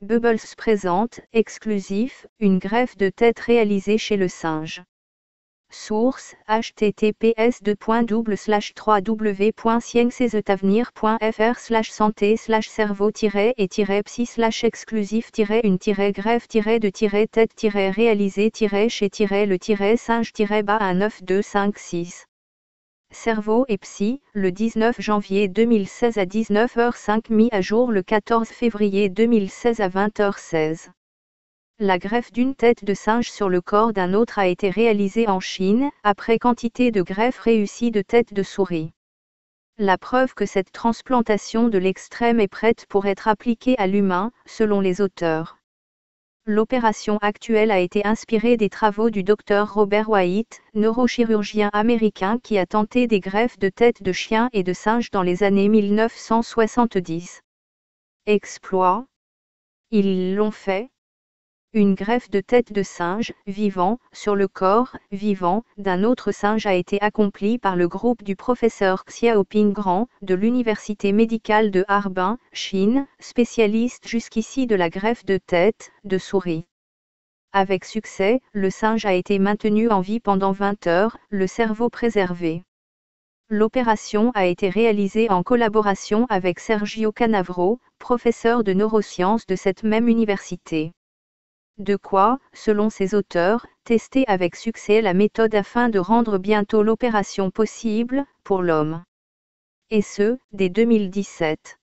Bubbles présente, exclusif, une greffe de tête réalisée chez le singe. Source, https://santé/cerveau-et-psy/greffe-le-singe-bas-1926. Cerveau et Psy, le 19 janvier 2016 à 19h05, mis à jour le 14 février 2016 à 20h16. La greffe d'une tête de singe sur le corps d'un autre a été réalisée en Chine, après quantité de greffes réussies de tête de souris. La preuve que cette transplantation de l'extrême est prête pour être appliquée à l'humain, selon les auteurs. L'opération actuelle a été inspirée des travaux du Dr Robert White, neurochirurgien américain qui a tenté des greffes de tête de chien et de singe dans les années 1970. Exploit. Ils l'ont fait. Une greffe de tête de singe, vivant, sur le corps, vivant, d'un autre singe a été accomplie par le groupe du professeur Xiaoping Grand, de l'Université médicale de Harbin, Chine, spécialiste jusqu'ici de la greffe de tête, de souris. Avec succès, le singe a été maintenu en vie pendant 20 heures, le cerveau préservé. L'opération a été réalisée en collaboration avec Sergio Canavro, professeur de neurosciences de cette même université. De quoi, selon ses auteurs, tester avec succès la méthode afin de rendre bientôt l'opération possible, pour l'homme. Et ce, dès 2017.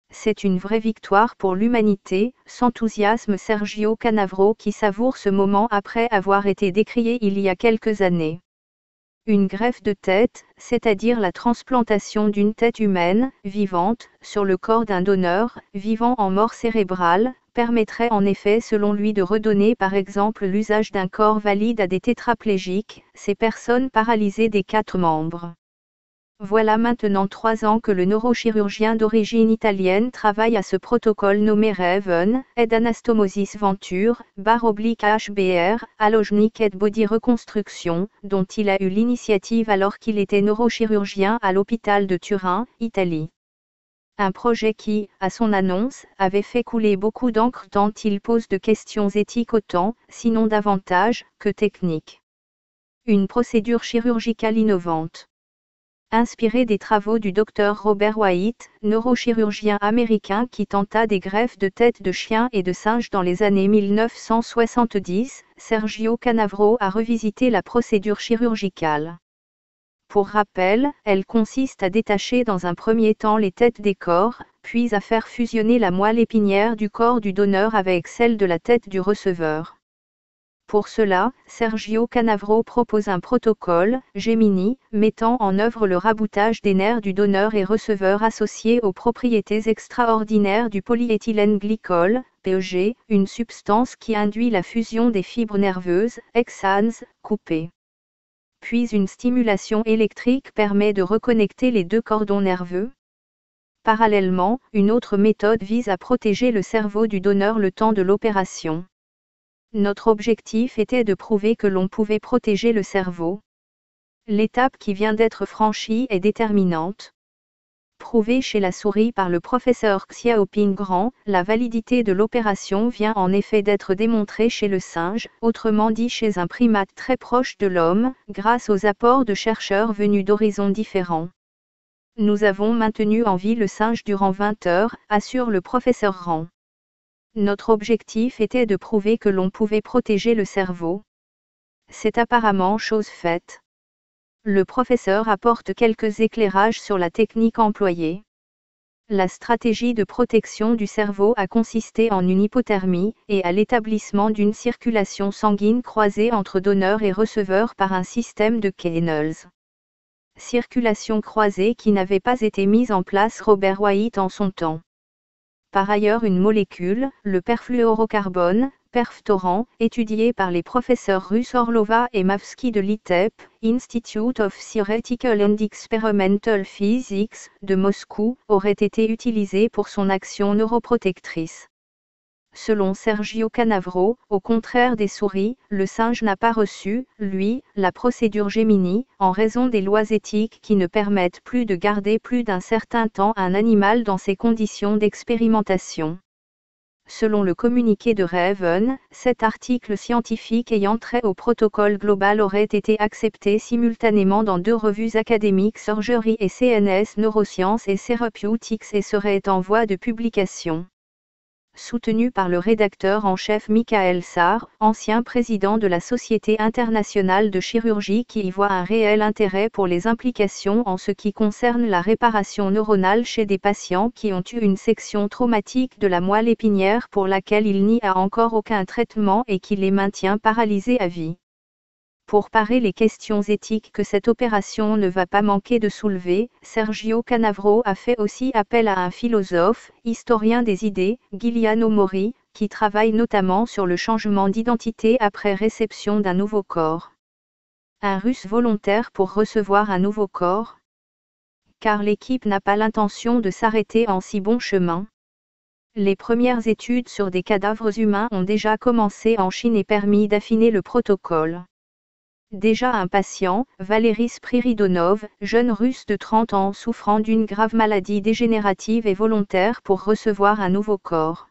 C'est une vraie victoire pour l'humanité, s'enthousiasme Sergio Canavro qui savoure ce moment après avoir été décrié il y a quelques années. Une greffe de tête, c'est-à-dire la transplantation d'une tête humaine, vivante, sur le corps d'un donneur, vivant en mort cérébrale, permettrait en effet selon lui de redonner par exemple l'usage d'un corps valide à des tétraplégiques, ces personnes paralysées des 4 membres. Voilà maintenant 3 ans que le neurochirurgien d'origine italienne travaille à ce protocole nommé RAVEN, Head Anastomosis Venture, /HBR, Allogenic Head Body Reconstruction, dont il a eu l'initiative alors qu'il était neurochirurgien à l'hôpital de Turin, Italie. Un projet qui, à son annonce, avait fait couler beaucoup d'encre tant il pose de questions éthiques autant, sinon davantage, que techniques. Une procédure chirurgicale innovante. Inspiré des travaux du Dr Robert White, neurochirurgien américain qui tenta des greffes de tête de chien et de singe dans les années 1970, Sergio Canavro a revisité la procédure chirurgicale. Pour rappel, elle consiste à détacher dans un premier temps les têtes des corps, puis à faire fusionner la moelle épinière du corps du donneur avec celle de la tête du receveur. Pour cela, Sergio Canavro propose un protocole, Gemini, mettant en œuvre le raboutage des nerfs du donneur et receveur associés aux propriétés extraordinaires du polyéthylène glycol, PEG, une substance qui induit la fusion des fibres nerveuses, axones, coupées. Puis une stimulation électrique permet de reconnecter les 2 cordons nerveux. Parallèlement, une autre méthode vise à protéger le cerveau du donneur le temps de l'opération. Notre objectif était de prouver que l'on pouvait protéger le cerveau. L'étape qui vient d'être franchie est déterminante. Prouvée chez la souris par le professeur Xiaoping Grand, la validité de l'opération vient en effet d'être démontrée chez le singe, autrement dit chez un primate très proche de l'homme, grâce aux apports de chercheurs venus d'horizons différents. Nous avons maintenu en vie le singe durant 20 heures, assure le professeur Rand. Notre objectif était de prouver que l'on pouvait protéger le cerveau. C'est apparemment chose faite. Le professeur apporte quelques éclairages sur la technique employée. La stratégie de protection du cerveau a consisté en une hypothermie et à l'établissement d'une circulation sanguine croisée entre donneur et receveur par un système de kennels. Circulation croisée qui n'avait pas été mise en place Robert White en son temps. Par ailleurs une molécule, le perfluorocarbone, perftorant, étudié par les professeurs russes Orlova et Mavsky de l'ITEP, Institute of Theoretical and Experimental Physics, de Moscou, aurait été utilisé pour son action neuroprotectrice. Selon Sergio Canavro, au contraire des souris, le singe n'a pas reçu, lui, la procédure Gemini, en raison des lois éthiques qui ne permettent plus de garder plus d'un certain temps un animal dans ces conditions d'expérimentation. Selon le communiqué de Raven, cet article scientifique ayant trait au protocole global aurait été accepté simultanément dans 2 revues académiques Surgery et CNS Neurosciences et Therapeutics et serait en voie de publication. Soutenu par le rédacteur en chef Michael Sarr, ancien président de la Société internationale de chirurgie qui y voit un réel intérêt pour les implications en ce qui concerne la réparation neuronale chez des patients qui ont eu une section traumatique de la moelle épinière pour laquelle il n'y a encore aucun traitement et qui les maintient paralysés à vie. Pour parer les questions éthiques que cette opération ne va pas manquer de soulever, Sergio Canavro a fait aussi appel à un philosophe, historien des idées, Giuliano Mori, qui travaille notamment sur le changement d'identité après réception d'un nouveau corps. Un Russe volontaire pour recevoir un nouveau corps? Car l'équipe n'a pas l'intention de s'arrêter en si bon chemin. Les premières études sur des cadavres humains ont déjà commencé en Chine et permis d'affiner le protocole. Déjà un patient, Valery Spiridonov, jeune russe de 30 ans souffrant d'une grave maladie dégénérative et volontaire pour recevoir un nouveau corps.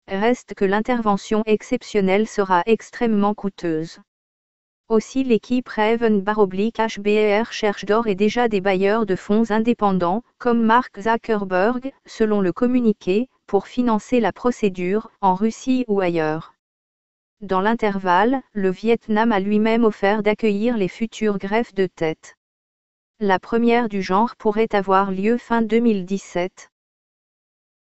Reste que l'intervention exceptionnelle sera extrêmement coûteuse. Aussi l'équipe Raven/HBR cherche d'ores et déjà des bailleurs de fonds indépendants, comme Mark Zuckerberg, selon le communiqué, pour financer la procédure, en Russie ou ailleurs. Dans l'intervalle, le Vietnam a lui-même offert d'accueillir les futures greffes de tête. La première du genre pourrait avoir lieu fin 2017.